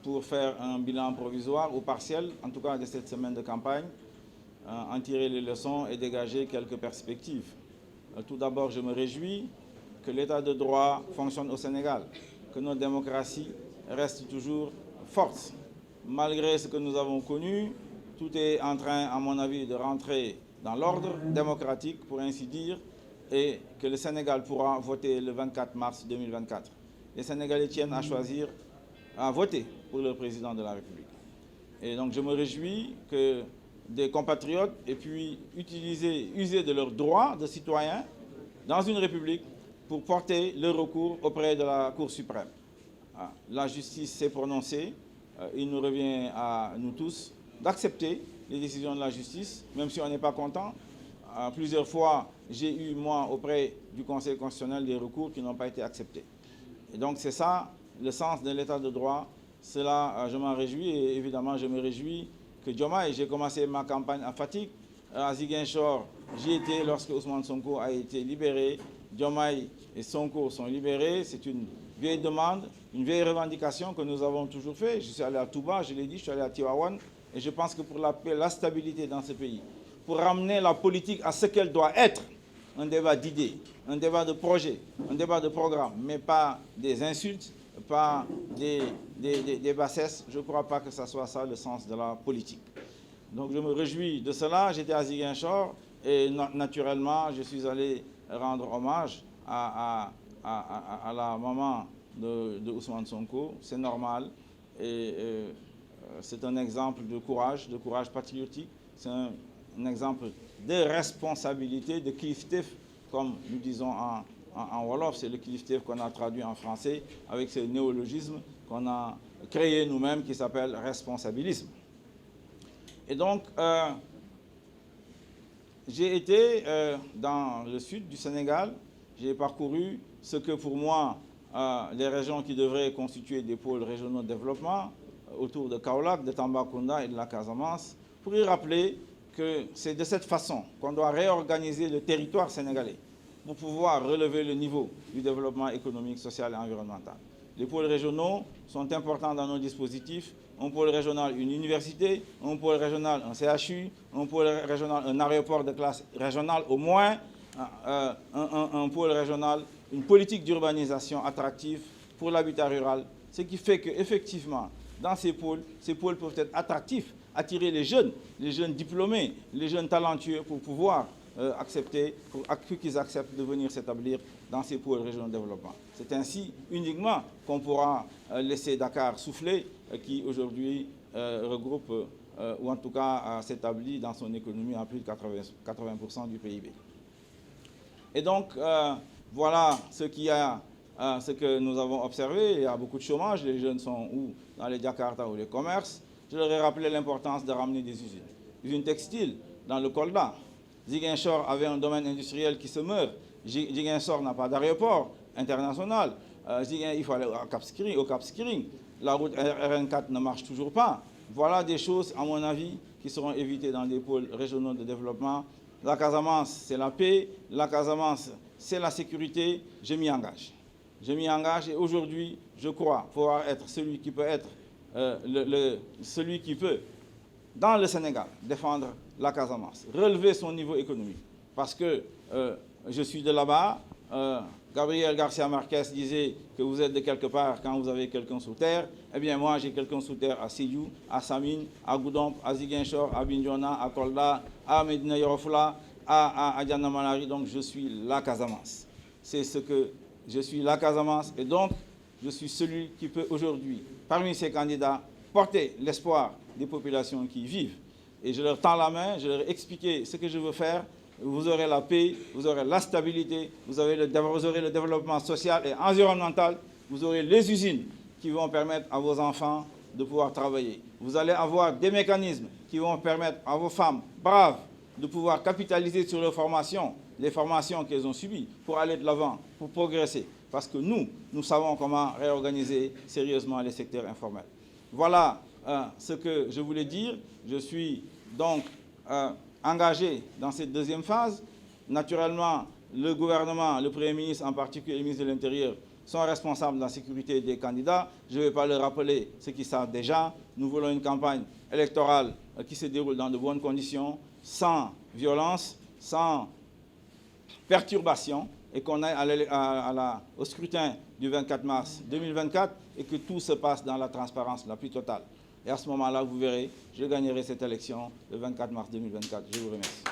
pour faire un bilan provisoire ou partiel, en tout cas de cette semaine de campagne, en tirer les leçons et dégager quelques perspectives. Tout d'abord, je me réjouis que l'état de droit fonctionne au Sénégal, que notre démocratie reste toujours forte. Malgré ce que nous avons connu, tout est en train, à mon avis, de rentrer dans l'ordre démocratique, pour ainsi dire, et que le Sénégal pourra voter le 24 mars 2024. Les Sénégalais tiennent à voter pour le président de la République. Et donc je me réjouis que des compatriotes aient pu user de leurs droits de citoyens dans une République pour porter le recours auprès de la Cour suprême. La justice s'est prononcée. Il nous revient à nous tous d'accepter les décisions de la justice, même si on n'est pas content. Plusieurs fois, j'ai eu, moi, auprès du Conseil constitutionnel, des recours qui n'ont pas été acceptés. Et donc c'est ça le sens de l'état de droit. Cela, je m'en réjouis, et évidemment, je me réjouis que Diomaye, j'ai commencé ma campagne à Fatick, à Ziguinchor, j'y étais lorsque Ousmane Sonko a été libéré. Diomaye et Sonko sont libérés. C'est une vieille demande, une vieille revendication que nous avons toujours fait. Je suis allé à Touba, je l'ai dit, je suis allé à Tivaouane, et je pense que pour la paix, la stabilité dans ce pays, pour ramener la politique à ce qu'elle doit être, un débat d'idées, un débat de projets, un débat de programme, mais pas des insultes, pas des bassesses. Je ne crois pas que ce soit ça le sens de la politique. Donc je me réjouis de cela. J'étais à Ziguinchor et naturellement, je suis allé rendre hommage à la maman de Ousmane Sonko. C'est normal et c'est un exemple de courage patriotique. C'est un exemple de responsabilité, de kilifteef, comme nous disons en Wolof. C'est le kilifteef qu'on a traduit en français avec ce néologisme qu'on a créé nous-mêmes qui s'appelle responsabilisme. Et donc, j'ai été dans le sud du Sénégal, j'ai parcouru ce que pour moi, les régions qui devraient constituer des pôles régionaux de développement, autour de Kaolack, de Tambacounda et de la Casamance, pour y rappeler que c'est de cette façon qu'on doit réorganiser le territoire sénégalais pour pouvoir relever le niveau du développement économique, social et environnemental. Les pôles régionaux sont importants dans nos dispositifs. Un pôle régional, une université, un pôle régional, un CHU, un pôle régional, un aéroport de classe régionale au moins, un pôle régional, une politique d'urbanisation attractive pour l'habitat rural, ce qui fait qu'effectivement, dans ces pôles peuvent être attractifs, attirer les jeunes diplômés, les jeunes talentueux pour pouvoir qu'ils acceptent de venir s'établir dans ces pôles régionaux de développement. C'est ainsi uniquement qu'on pourra laisser Dakar souffler, qui aujourd'hui regroupe, ou en tout cas s'établit dans son économie à plus de 80% du PIB. Et donc, voilà ce que nous avons observé. Il y a beaucoup de chômage, les jeunes sont où? Dans les Jakarta ou les commerces. Je leur ai rappelé l'importance de ramener des usines. Usines textiles dans le Kolda. Ziguinchor avait un domaine industriel qui se meurt. Ziguinchor n'a pas d'aéroport international. Il faut aller au Cap Skirring. La route RN4 ne marche toujours pas. Voilà des choses, à mon avis, qui seront évitées dans les pôles régionaux de développement. La Casamance, c'est la paix. La Casamance, c'est la sécurité. Je m'y engage. Je m'y engage et aujourd'hui, je crois pouvoir être celui qui peut être celui qui peut, dans le Sénégal, défendre la Casamance, relever son niveau économique. Parce que je suis de là-bas. Gabriel Garcia Marquez disait que vous êtes de quelque part quand vous avez quelqu'un sous terre. Eh bien, moi, j'ai quelqu'un sous terre à Sédhiou, à Samine, à Goudomp, à Ziguinchor, à Bignona, à Kolda, à Médina Yoro-Foulah, à Diana Malari. Donc, je suis la Casamance. C'est ce que je suis, la Casamance. Et donc, je suis celui qui peut aujourd'hui, parmi ces candidats, porter l'espoir des populations qui y vivent. Et je leur tends la main, je leur ai expliqué ce que je veux faire. Vous aurez la paix, vous aurez la stabilité, vous aurez le développement social et environnemental, vous aurez les usines qui vont permettre à vos enfants de pouvoir travailler. Vous allez avoir des mécanismes qui vont permettre à vos femmes braves de pouvoir capitaliser sur leurs formations, les formations qu'elles ont subies, pour aller de l'avant, pour progresser. Parce que nous savons comment réorganiser sérieusement les secteurs informels. Voilà ce que je voulais dire. Je suis donc engagé dans cette deuxième phase. Naturellement, le gouvernement, le Premier ministre en particulier, le ministre de l'Intérieur, sont responsables de la sécurité des candidats. Je ne vais pas leur rappeler ce qu'ils savent déjà. Nous voulons une campagne électorale qui se déroule dans de bonnes conditions, sans violence, sans perturbation, et qu'on aille au scrutin du 24 mars 2024 et que tout se passe dans la transparence la plus totale. Et à ce moment-là, vous verrez, je gagnerai cette élection le 24 mars 2024. Je vous remercie.